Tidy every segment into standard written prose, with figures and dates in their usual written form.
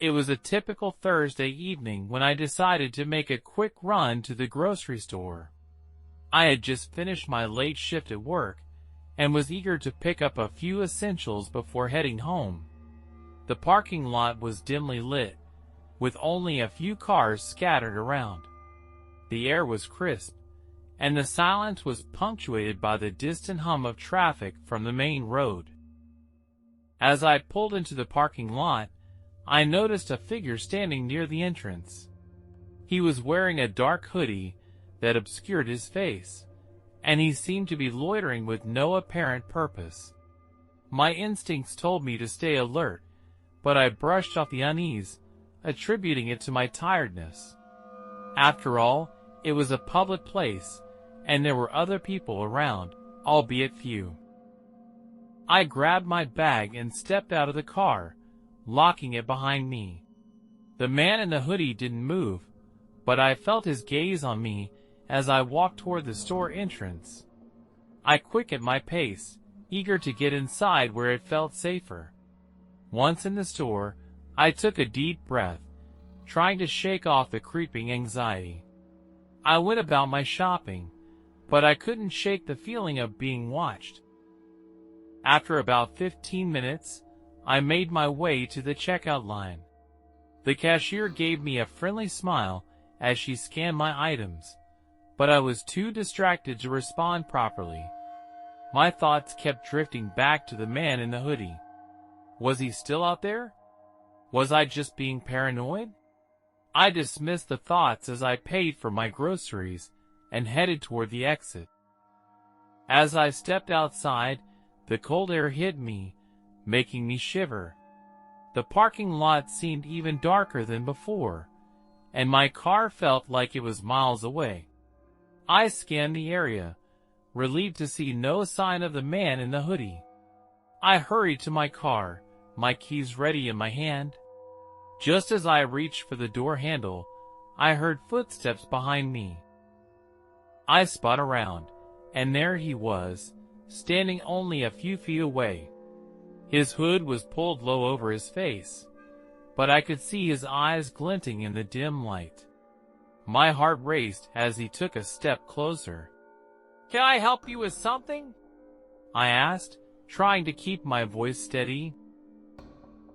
It was a typical Thursday evening when I decided to make a quick run to the grocery store. I had just finished my late shift at work and was eager to pick up a few essentials before heading home. The parking lot was dimly lit, with only a few cars scattered around. The air was crisp, and the silence was punctuated by the distant hum of traffic from the main road. As I pulled into the parking lot, I noticed a figure standing near the entrance. He was wearing a dark hoodie that obscured his face, and he seemed to be loitering with no apparent purpose. My instincts told me to stay alert, but I brushed off the unease, attributing it to my tiredness. After all, it was a public place, and there were other people around, albeit few. I grabbed my bag and stepped out of the car, locking it behind me. The man in the hoodie didn't move, but I felt his gaze on me as I walked toward the store entrance. I quickened my pace, eager to get inside where it felt safer. Once in the store, I took a deep breath, trying to shake off the creeping anxiety. I went about my shopping, but I couldn't shake the feeling of being watched. After about 15 minutes, I made my way to the checkout line. The cashier gave me a friendly smile as she scanned my items, but I was too distracted to respond properly. My thoughts kept drifting back to the man in the hoodie. Was he still out there? Was I just being paranoid? I dismissed the thoughts as I paid for my groceries and headed toward the exit. As I stepped outside, the cold air hit me, making me shiver. The parking lot seemed even darker than before, and my car felt like it was miles away. I scanned the area, relieved to see no sign of the man in the hoodie. I hurried to my car, my keys ready in my hand. Just as I reached for the door handle, I heard footsteps behind me. I spun around, and there he was, standing only a few feet away. His hood was pulled low over his face, but I could see his eyes glinting in the dim light. My heart raced as he took a step closer. "Can I help you with something?" I asked, trying to keep my voice steady.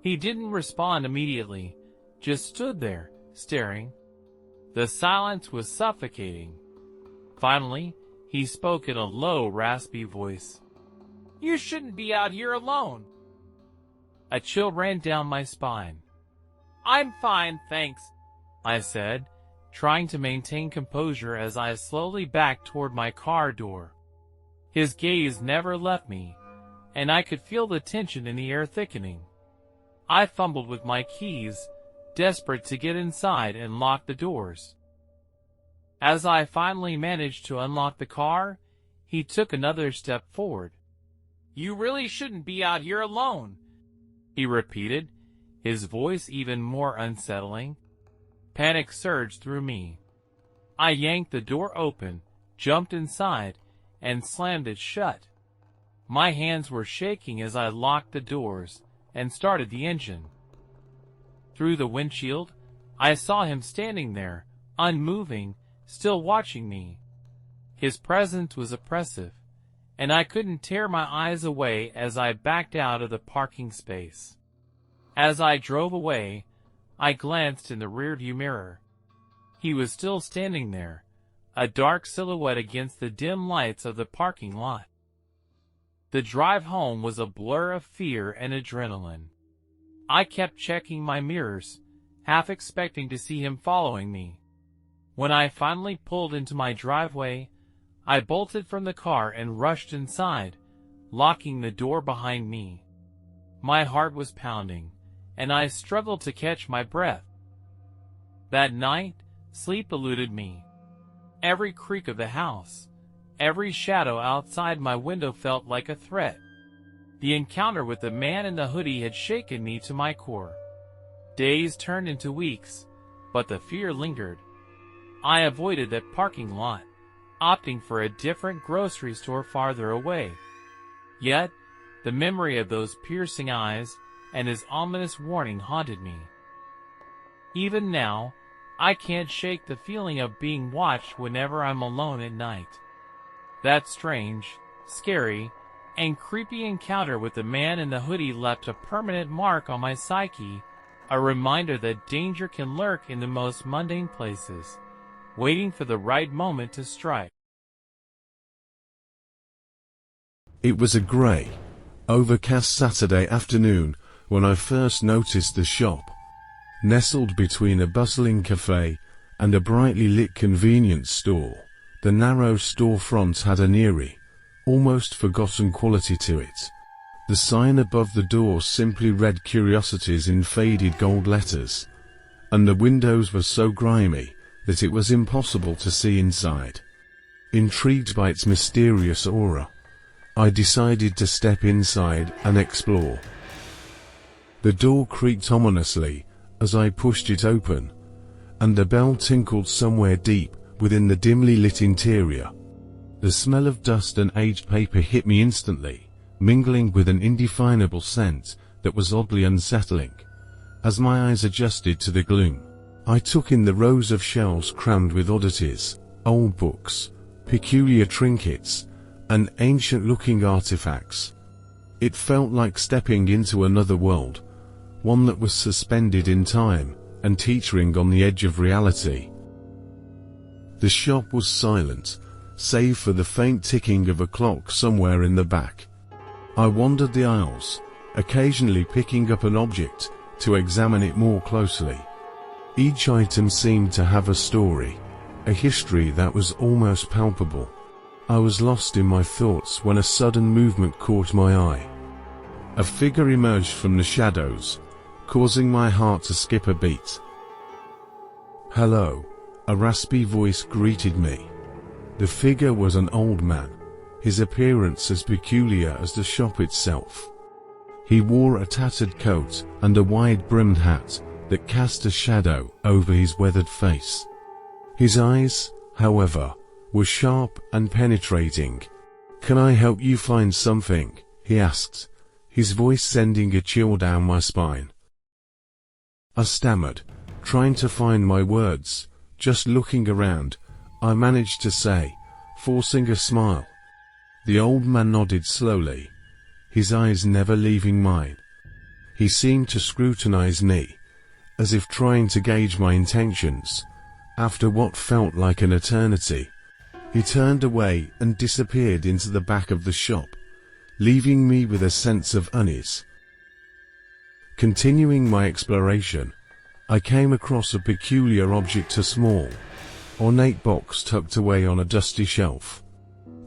He didn't respond immediately, just stood there, staring. The silence was suffocating. Finally, he spoke in a low, raspy voice. "You shouldn't be out here alone." A chill ran down my spine. "I'm fine, thanks," I said, trying to maintain composure as I slowly backed toward my car door. His gaze never left me, and I could feel the tension in the air thickening. I fumbled with my keys, desperate to get inside and lock the doors. As I finally managed to unlock the car, he took another step forward. "You really shouldn't be out here alone," he repeated, his voice even more unsettling. Panic surged through me. I yanked the door open, jumped inside, and slammed it shut. My hands were shaking as I locked the doors and started the engine. Through the windshield, I saw him standing there, unmoving, still watching me. His presence was oppressive, and I couldn't tear my eyes away as I backed out of the parking space. As I drove away, I glanced in the rearview mirror. He was still standing there, a dark silhouette against the dim lights of the parking lot. The drive home was a blur of fear and adrenaline. I kept checking my mirrors, half expecting to see him following me. When I finally pulled into my driveway, I bolted from the car and rushed inside, locking the door behind me. My heart was pounding, and I struggled to catch my breath. That night, sleep eluded me. Every creak of the house, every shadow outside my window felt like a threat. The encounter with the man in the hoodie had shaken me to my core. Days turned into weeks, but the fear lingered. I avoided that parking lot, opting for a different grocery store farther away. Yet, the memory of those piercing eyes and his ominous warning haunted me. Even now, I can't shake the feeling of being watched whenever I'm alone at night. That strange, scary, and creepy encounter with the man in the hoodie left a permanent mark on my psyche, a reminder that danger can lurk in the most mundane places, waiting for the right moment to strike. It was a grey, overcast Saturday afternoon when I first noticed the shop. Nestled between a bustling cafe and a brightly lit convenience store, the narrow storefront had an eerie, almost forgotten quality to it. The sign above the door simply read Curiosities in faded gold letters, and the windows were so grimy that it was impossible to see inside. Intrigued by its mysterious aura, I decided to step inside and explore. The door creaked ominously as I pushed it open, and a bell tinkled somewhere deep within the dimly lit interior. The smell of dust and aged paper hit me instantly, mingling with an indefinable scent that was oddly unsettling. As my eyes adjusted to the gloom, I took in the rows of shelves crammed with oddities, old books, peculiar trinkets, and ancient-looking artifacts. It felt like stepping into another world, one that was suspended in time and teetering on the edge of reality. The shop was silent, save for the faint ticking of a clock somewhere in the back. I wandered the aisles, occasionally picking up an object to examine it more closely. Each item seemed to have a story, a history that was almost palpable. I was lost in my thoughts when a sudden movement caught my eye. A figure emerged from the shadows, causing my heart to skip a beat. "Hello," a raspy voice greeted me. The figure was an old man, his appearance as peculiar as the shop itself. He wore a tattered coat and a wide-brimmed hat that cast a shadow over his weathered face. His eyes, however, were sharp and penetrating. "Can I help you find something?" he asked, his voice sending a chill down my spine. I stammered, trying to find my words. Just looking around, I managed to say, forcing a smile. The old man nodded slowly, his eyes never leaving mine. He seemed to scrutinize me, as if trying to gauge my intentions. After what felt like an eternity, he turned away and disappeared into the back of the shop, leaving me with a sense of unease. Continuing my exploration, I came across a peculiar object, a small, ornate box tucked away on a dusty shelf.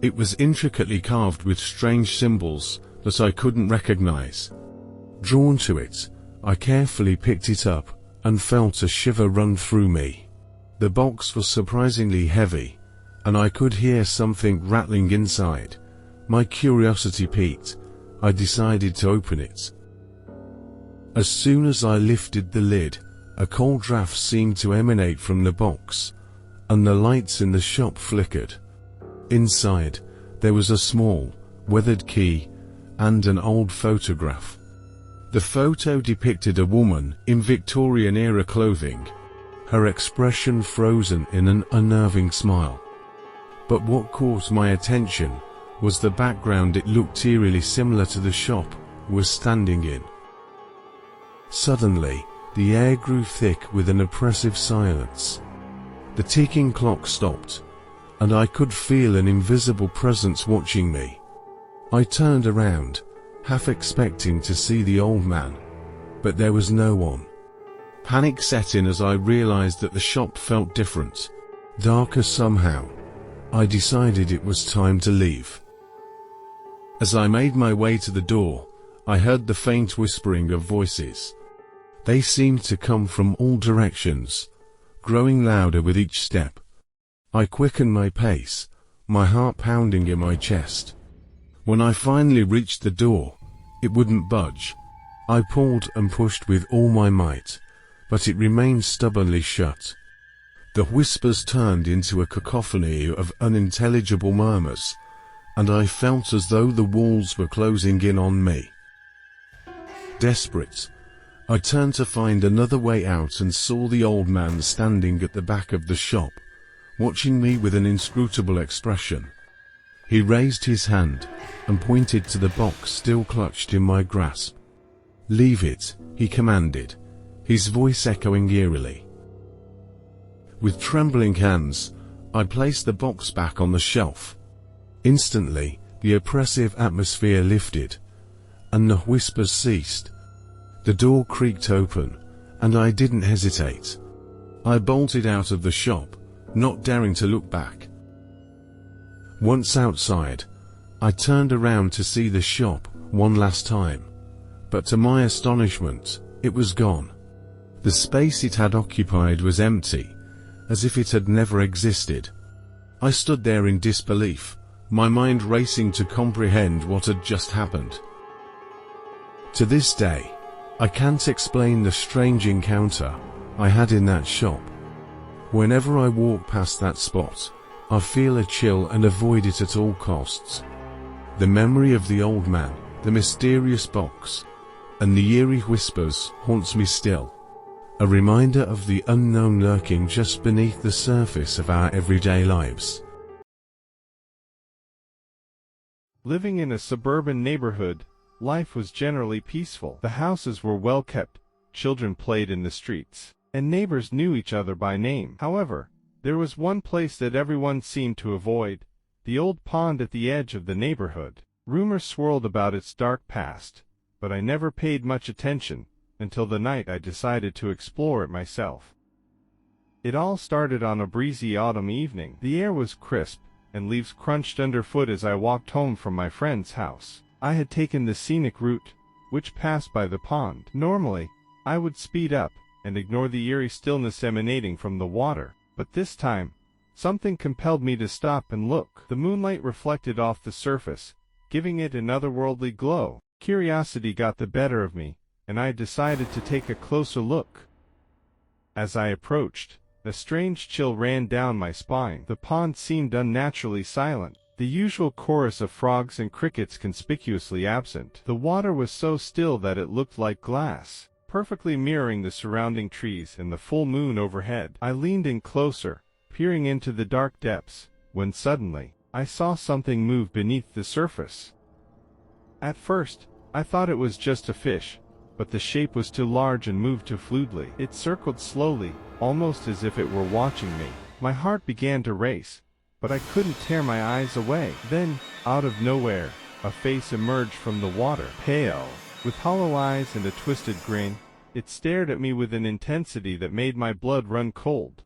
It was intricately carved with strange symbols that I couldn't recognize. Drawn to it, I carefully picked it up and felt a shiver run through me. The box was surprisingly heavy, and I could hear something rattling inside. My curiosity piqued. I decided to open it. As soon as I lifted the lid, a cold draft seemed to emanate from the box, and the lights in the shop flickered. Inside, there was a small, weathered key and an old photograph. The photo depicted a woman in Victorian-era clothing, her expression frozen in an unnerving smile. But what caught my attention was the background. It looked eerily similar to the shop was standing in. Suddenly, the air grew thick with an oppressive silence. The ticking clock stopped, and I could feel an invisible presence watching me. I turned around, half expecting to see the old man, but there was no one. Panic set in as I realized that the shop felt different, darker somehow. I decided it was time to leave. As I made my way to the door, I heard the faint whispering of voices. They seemed to come from all directions, growing louder with each step. I quickened my pace, my heart pounding in my chest. When I finally reached the door, it wouldn't budge. I pulled and pushed with all my might, but it remained stubbornly shut. The whispers turned into a cacophony of unintelligible murmurs, and I felt as though the walls were closing in on me. Desperate, I turned to find another way out and saw the old man standing at the back of the shop, watching me with an inscrutable expression. He raised his hand and pointed to the box still clutched in my grasp. "Leave it," he commanded, his voice echoing eerily. With trembling hands, I placed the box back on the shelf. Instantly, the oppressive atmosphere lifted, and the whispers ceased. The door creaked open, and I didn't hesitate. I bolted out of the shop, not daring to look back. Once outside, I turned around to see the shop one last time, but to my astonishment, it was gone. The space it had occupied was empty, as if it had never existed. I stood there in disbelief, my mind racing to comprehend what had just happened. To this day, I can't explain the strange encounter I had in that shop. Whenever I walk past that spot, I feel a chill and avoid it at all costs. The memory of the old man, the mysterious box, and the eerie whispers haunts me still. A reminder of the unknown lurking just beneath the surface of our everyday lives. Living in a suburban neighborhood, life was generally peaceful. The houses were well kept, children played in the streets, and neighbors knew each other by name. However, there was one place that everyone seemed to avoid, the old pond at the edge of the neighborhood. Rumors swirled about its dark past, but I never paid much attention, until the night I decided to explore it myself. It all started on a breezy autumn evening. The air was crisp, and leaves crunched underfoot as I walked home from my friend's house. I had taken the scenic route, which passed by the pond. Normally, I would speed up, and ignore the eerie stillness emanating from the water, but this time, something compelled me to stop and look. The moonlight reflected off the surface, giving it an otherworldly glow. Curiosity got the better of me, and I decided to take a closer look. As I approached, a strange chill ran down my spine. The pond seemed unnaturally silent, the usual chorus of frogs and crickets conspicuously absent. The water was so still that it looked like glass, perfectly mirroring the surrounding trees and the full moon overhead. I leaned in closer, peering into the dark depths, when suddenly, I saw something move beneath the surface. At first, I thought it was just a fish, but the shape was too large and moved too fluidly. It circled slowly, almost as if it were watching me. My heart began to race, but I couldn't tear my eyes away. Then, out of nowhere, a face emerged from the water, pale, with hollow eyes and a twisted grin. It stared at me with an intensity that made my blood run cold.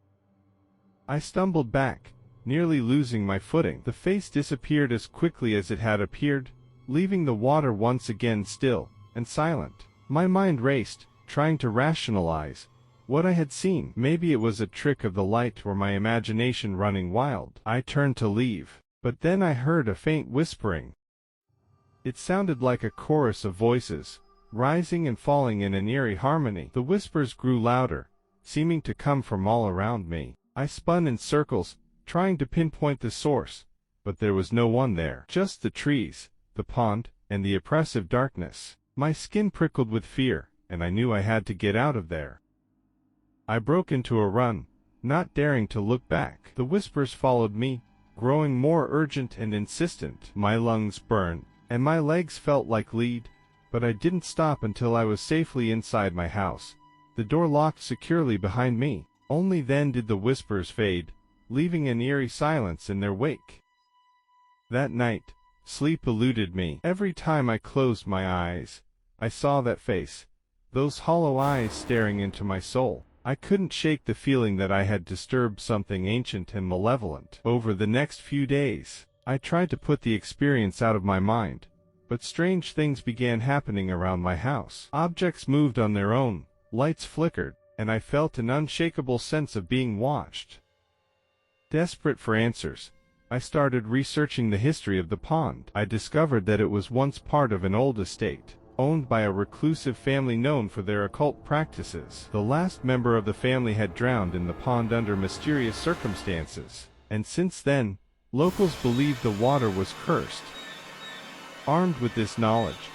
I stumbled back, nearly losing my footing. The face disappeared as quickly as it had appeared, leaving the water once again still and silent. My mind raced, trying to rationalize what I had seen. Maybe it was a trick of the light or my imagination running wild. I turned to leave, but then I heard a faint whispering. It sounded like a chorus of voices, rising and falling in an eerie harmony. The whispers grew louder, seeming to come from all around me. I spun in circles, trying to pinpoint the source, but there was no one there. Just the trees, the pond, and the oppressive darkness. My skin prickled with fear, and I knew I had to get out of there. I broke into a run, not daring to look back. The whispers followed me, growing more urgent and insistent. My lungs burned, and my legs felt like lead, but I didn't stop until I was safely inside my house, the door locked securely behind me. Only then did the whispers fade, leaving an eerie silence in their wake. That night, sleep eluded me. Every time I closed my eyes, I saw that face, those hollow eyes staring into my soul. I couldn't shake the feeling that I had disturbed something ancient and malevolent. Over the next few days, I tried to put the experience out of my mind, but strange things began happening around my house. Objects moved on their own, lights flickered, and I felt an unshakable sense of being watched. Desperate for answers, I started researching the history of the pond. I discovered that it was once part of an old estate, owned by a reclusive family known for their occult practices. The last member of the family had drowned in the pond under mysterious circumstances, and since then, locals believed the water was cursed. Armed with this knowledge,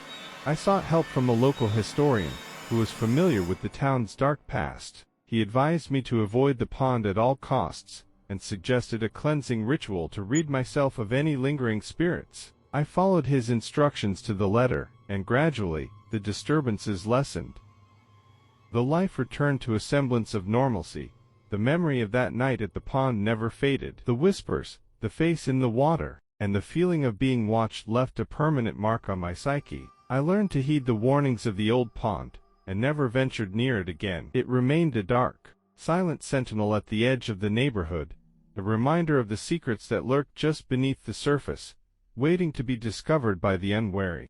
I sought help from a local historian, who was familiar with the town's dark past. He advised me to avoid the pond at all costs, and suggested a cleansing ritual to rid myself of any lingering spirits. I followed his instructions to the letter, and gradually, the disturbances lessened. The life returned to a semblance of normalcy. The memory of that night at the pond never faded. The whispers, the face in the water, and the feeling of being watched left a permanent mark on my psyche. I learned to heed the warnings of the old pond, and never ventured near it again. It remained a dark, silent sentinel at the edge of the neighborhood, a reminder of the secrets that lurked just beneath the surface, waiting to be discovered by the unwary.